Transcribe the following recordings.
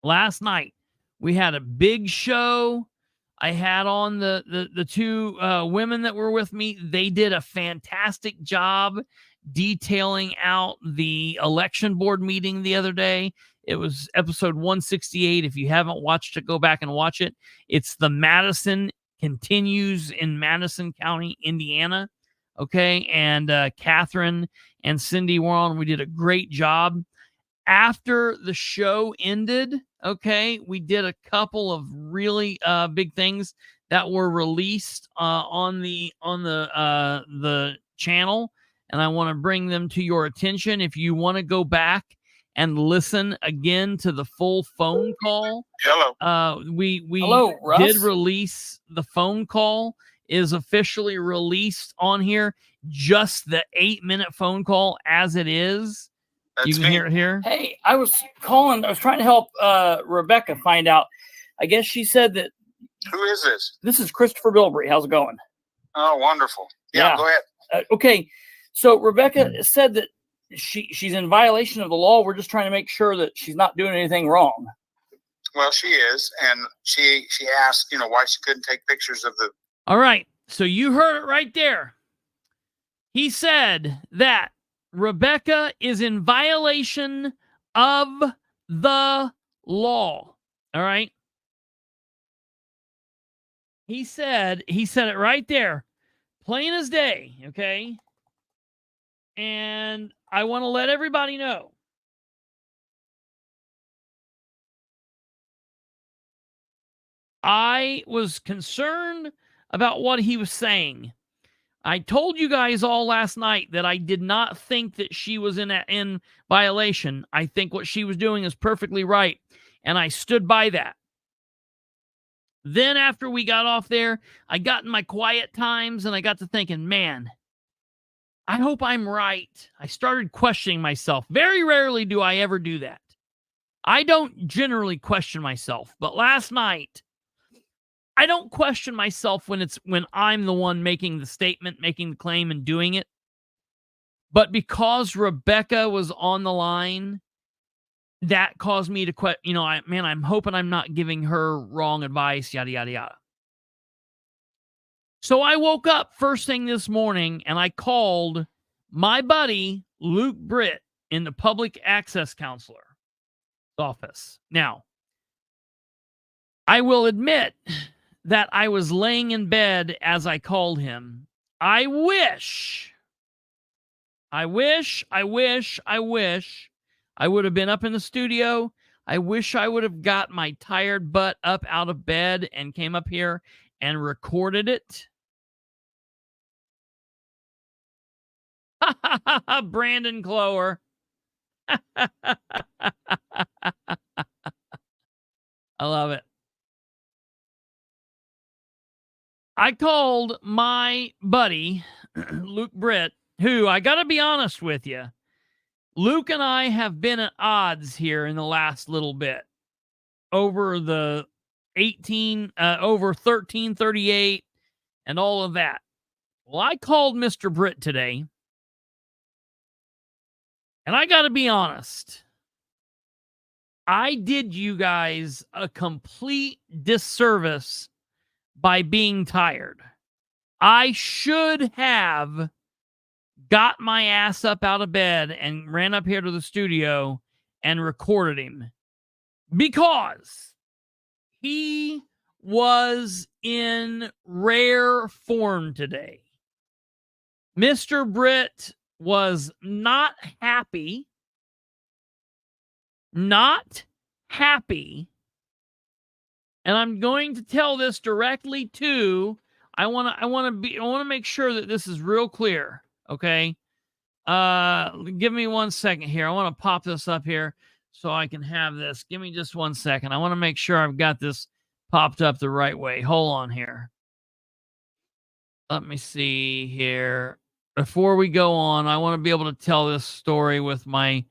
last night. We had a big show. I had on the two women that were with me. They did a fantastic job detailing out the election board meeting the other day. It was episode 168. If you haven't watched it, go back and watch it. It's the Madison continues in Madison County, Indiana. Okay. And Catherine and Cindy were on. We did a great job. After the show ended, okay, we did a couple of really big things that were released on the channel, and I want to bring them to your attention. If you want to go back and listen again to the full phone call, we Hello, did Russ. release the phone call is officially released on here. Just the 8-minute phone call as it is. You can hear it here. Hey, I was calling. I was trying to help Rebecca find out. I guess she said that. Who is this? This is Kristopher Bilbrey. How's it going? Oh, wonderful. Yeah. Go ahead. Okay. So Rebecca said that she's in violation of the law. We're just trying to make sure that she's not doing anything wrong. Well, she is, and she asked, why she couldn't take pictures of the. All right. So you heard it right there. He said that Rebecca is in violation of the law. All right. He said it right there, plain as day. Okay. And I want to let everybody know. I was concerned about what he was saying. I told you guys all last night that I did not think that she was in violation. I think what she was doing is perfectly right, and I stood by that. Then after we got off there, I got in my quiet times, and I got to thinking, man, I hope I'm right. I started questioning myself. Very rarely do I ever do that. I don't generally question myself, but last night, I don't question myself when I'm the one making the statement, making the claim, and doing it. But because Rebecca was on the line, that caused me to question. I'm hoping I'm not giving her wrong advice. Yada yada yada. So I woke up first thing this morning and I called my buddy Luke Britt in the public access counselor office. Now, I will admit that I was laying in bed as I called him. I wish I would have been up in the studio. I wish I would have got my tired butt up out of bed and came up here and recorded it. Brandon Clower. I love it. I called my buddy, Luke Britt, who, I got to be honest with you, Luke and I have been at odds here in the last little bit over the 1338 and all of that. Well, I called Mr. Britt today, and I got to be honest. I did you guys a complete disservice by being tired. I should have got my ass up out of bed and ran up here to the studio and recorded him because he was in rare form today. Mr. Britt was not happy. Not happy. And I'm going to tell this directly to, I want to make sure that this is real clear, okay? Give me 1 second here. I want to pop this up here so I can have this. Give me just 1 second. I want to make sure I've got this popped up the right way. Hold on here. Let me see here. Before we go on, I want to be able to tell this story with my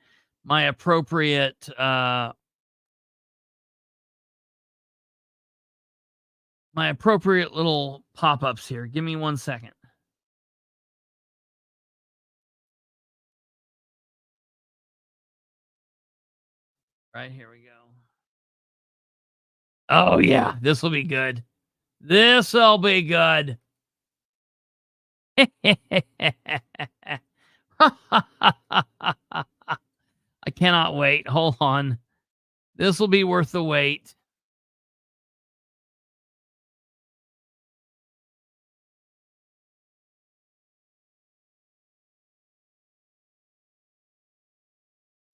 appropriate little pop-ups here. Give me 1 second. Right, here we go. Oh, yeah. This will be good. This will be good. I cannot wait. Hold on. This will be worth the wait.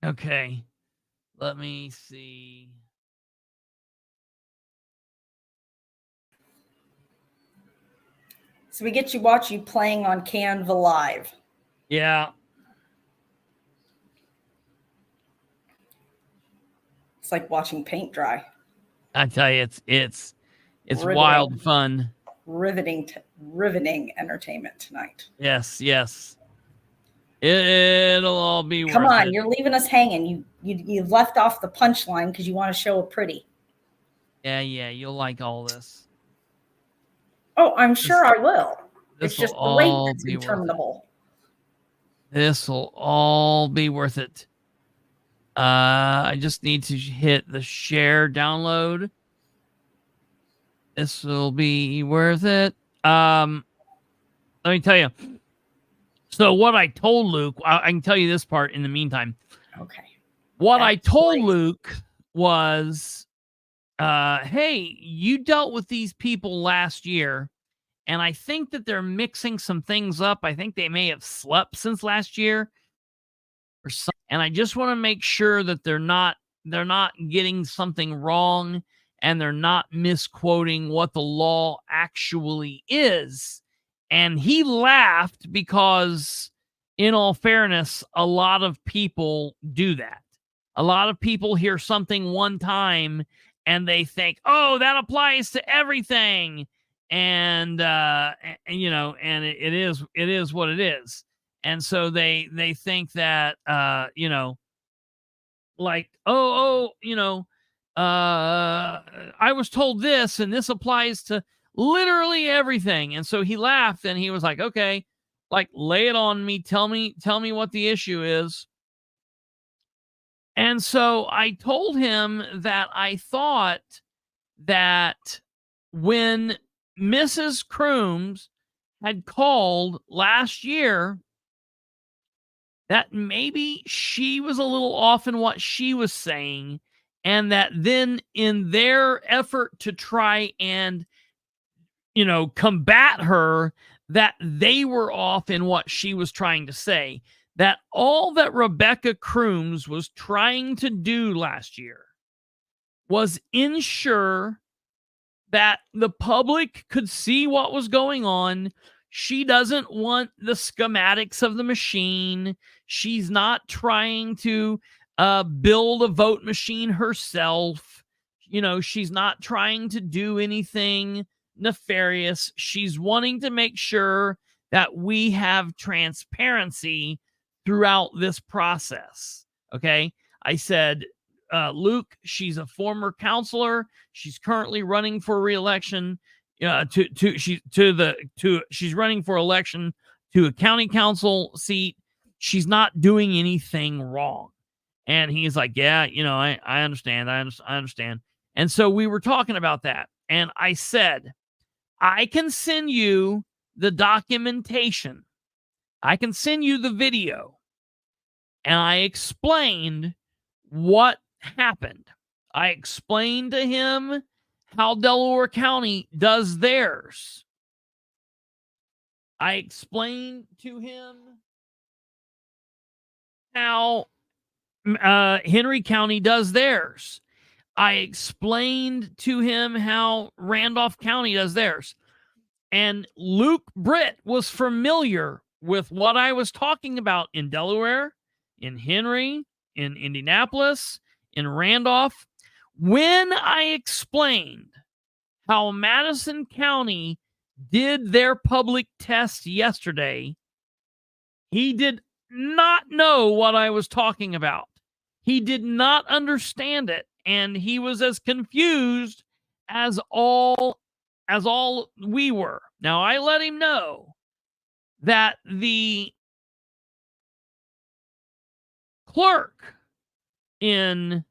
Okay. Let me see. So we get to watch you playing on Canva Live. Yeah. It's like watching paint dry. I tell you, it's Riveting. wild fun. Riveting entertainment tonight. Yes, yes. It'll all be Come worth on, it. you're leaving us hanging. You've left off the punchline because you want to show a pretty. Yeah, you'll like all this. Oh, I'm sure I will. This It's just will the rate all that's be worth it. interminable. This will all be worth it. I just need to hit the share download. This will be worth it. Let me tell you. So what I told Luke, I can tell you this part in the meantime. Okay. What I told great. Luke was, hey, you dealt with these people last year, and I think that they're mixing some things up. I think they may have slept since last year or something. And I just want to make sure that they're not getting something wrong and they're not misquoting what the law actually is. And he laughed because, in all fairness, a lot of people do that. A lot of people hear something one time and they think, oh, that applies to everything. And you know, and it is what it is. And so they think that, you know, like, you know, I was told this and this applies to literally everything. And so he laughed and he was like, okay, like, lay it on me. Tell me what the issue is. And so I told him that I thought that when Mrs. Crooms had called last year, that maybe she was a little off in what she was saying, and that then in their effort to try and, you know, combat her, that they were off in what she was trying to say. That all that Rebecca Crooms was trying to do last year was ensure that the public could see what was going on. She doesn't want the schematics of the machine. She's not trying to build a vote machine herself. You know, she's not trying to do anything nefarious. She's wanting to make sure that we have transparency throughout this process. Okay. I said, Luke, she's a former counselor. She's currently running for re-election. She's running for election to a county council seat. She's not doing anything wrong. And he's like, yeah, you know, I understand. I understand. And so we were talking about that. And I said, I can send you the documentation. I can send you the video. And I explained what happened. I explained to him how Delaware County does theirs. I explained to him how Henry County does theirs. I explained to him how Randolph County does theirs. And Luke Britt was familiar with what I was talking about in Delaware, in Henry, in Indianapolis, in Randolph. When I explained how Madison County did their public test yesterday, he did not know what I was talking about. He did not understand it, and he was as confused as all we were. Now, I let him know that the clerk in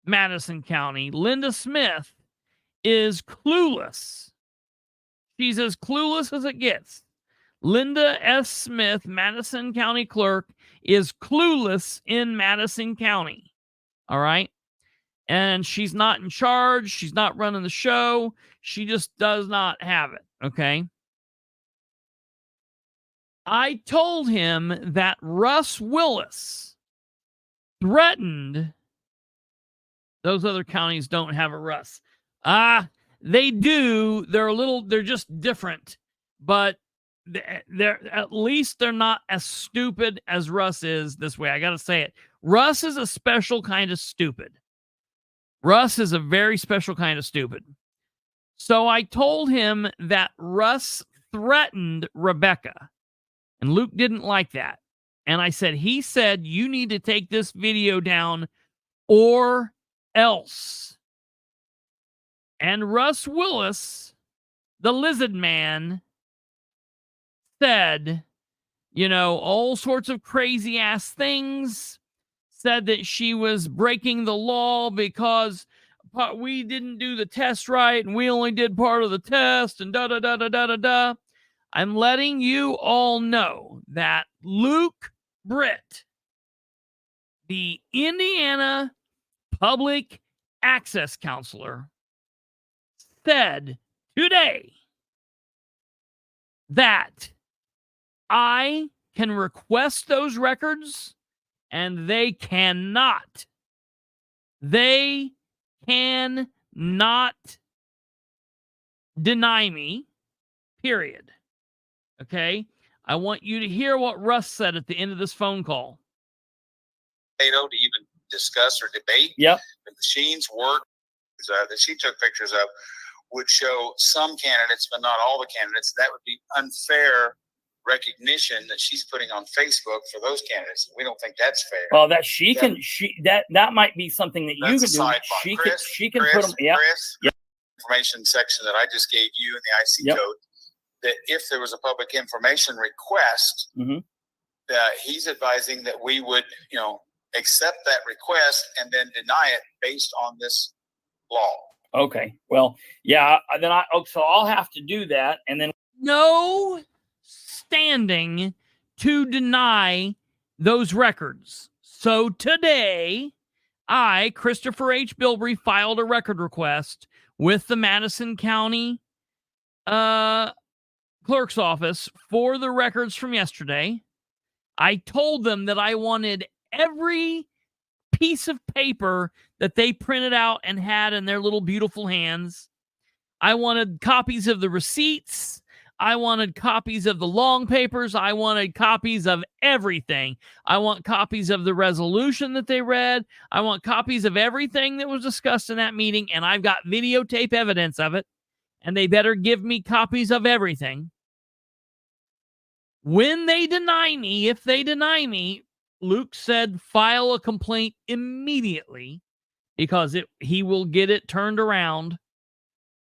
Madison County, Linda Smith, is clueless. She's as clueless as it gets. Linda S. Smith, Madison County clerk, is clueless in Madison County. All right. And she's not in charge. She's not running the show. She just does not have it. Okay. I told him that Russ Willis threatened. Those other counties don't have a Russ. They do. They're just different. But they're at least they're not as stupid as Russ is this way. I got to say it. Russ is a special kind of stupid. Russ is a very special kind of stupid. So I told him that Russ threatened Rebecca, and Luke didn't like that. And I said, he said, you need to take this video down or else. And Russ Willis, the lizard man, said, all sorts of crazy ass things, said that she was breaking the law because we didn't do the test right and we only did part of the test and da-da-da-da-da-da-da. I'm letting you all know that Luke Britt, the Indiana public access counselor, said today that I can request those records and they cannot deny me, period. Okay? I want you to hear what Russ said at the end of this phone call. To even discuss or debate. Yep. The machines work that she took pictures of would show some candidates, but not all the candidates. That would be unfair recognition that she's putting on Facebook for those candidates. We don't think that's fair. Well, that might be something that you can do. She can put them. Yeah. Information section that I just gave you in the IC code, that if there was a public information request, he's advising that we would, accept that request and then deny it based on this law. Okay. Well, yeah. So I'll have to do that, and then no standing to deny those records. So today, I, Kristopher H. Bilbrey, filed a record request with the Madison County clerk's office for the records from yesterday. I told them that I wanted every piece of paper that they printed out and had in their little beautiful hands. I wanted copies of the receipts. I wanted copies of the long papers. I wanted copies of everything. I want copies of the resolution that they read. I want copies of everything that was discussed in that meeting, and I've got videotape evidence of it, and they better give me copies of everything. When they deny me, if they deny me, Luke said file a complaint immediately because he will get it turned around.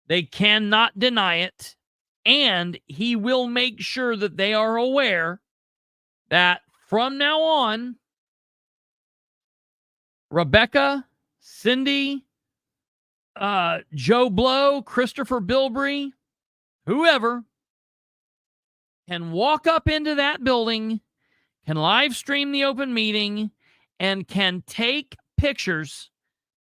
They cannot deny it. And he will make sure that they are aware that from now on, Rebecca, Cindy, Joe Blow, Kristopher Bilbrey, whoever, can walk up into that building, can live stream the open meeting, and can take pictures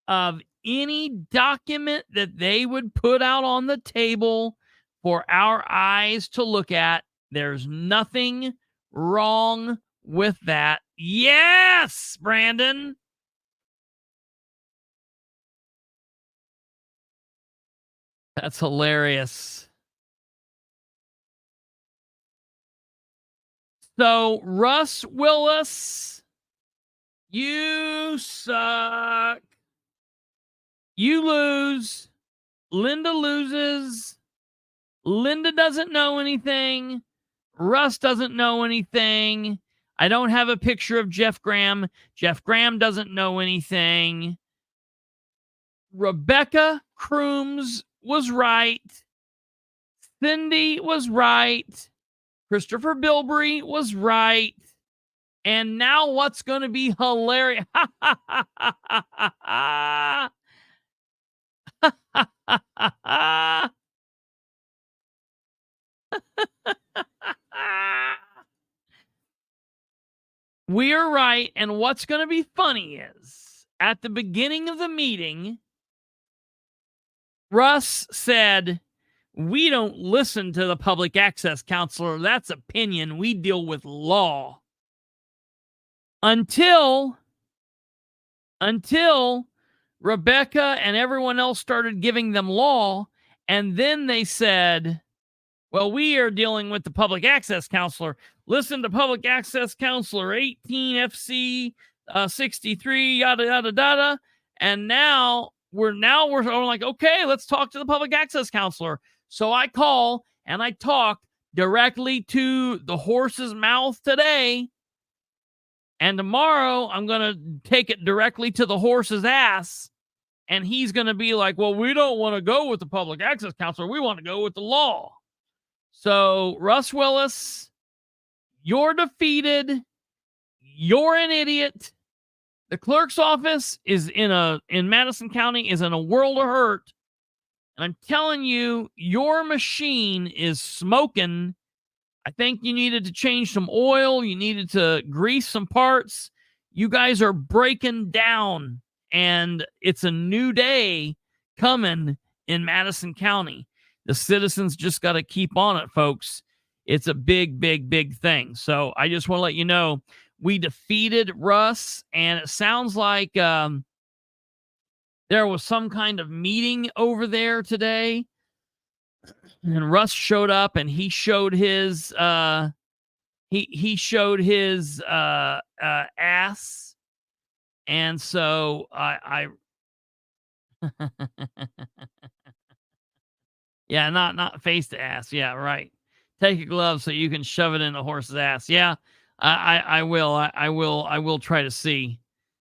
of any document that they would put out on the table for our eyes to look at. There's nothing wrong with that. Yes, Brandon. That's hilarious. So, Russ Willis, you suck. You lose. Linda loses. Linda doesn't know anything. Russ doesn't know anything. I don't have a picture of Jeff Graham. Jeff Graham doesn't know anything. Rebecca Crooms was right. Cindy was right. Kristopher Bilbrey was right. And now what's going to be hilarious? We are right. And what's going to be funny is at the beginning of the meeting, Russ said, "We don't listen to the public access counselor. That's opinion. We deal with law." Until Rebecca and everyone else started giving them law. And then they said, "Well, we are dealing with the public access counselor. Listen to public access counselor 18 FC 63, yada, yada, yada." And now we're like, okay, let's talk to the public access counselor. So I call and I talk directly to the horse's mouth today. And tomorrow I'm going to take it directly to the horse's ass. And he's going to be like, "Well, we don't want to go with the public access counselor. We want to go with the law." So, Russ Willis, you're defeated. You're an idiot. The clerk's office is in Madison County is in a world of hurt. And I'm telling you, your machine is smoking. I think you needed to change some oil. You needed to grease some parts. You guys are breaking down, and it's a new day coming in Madison County. The citizens just got to keep on it, folks. It's a big, big, big thing. So I just want to let you know, we defeated Russ, and it sounds like there was some kind of meeting over there today. And Russ showed up, and he showed his he showed his ass, and so I yeah, not face to ass. Yeah, right. Take a glove so you can shove it in the horse's ass. Yeah, I will. I will try to see.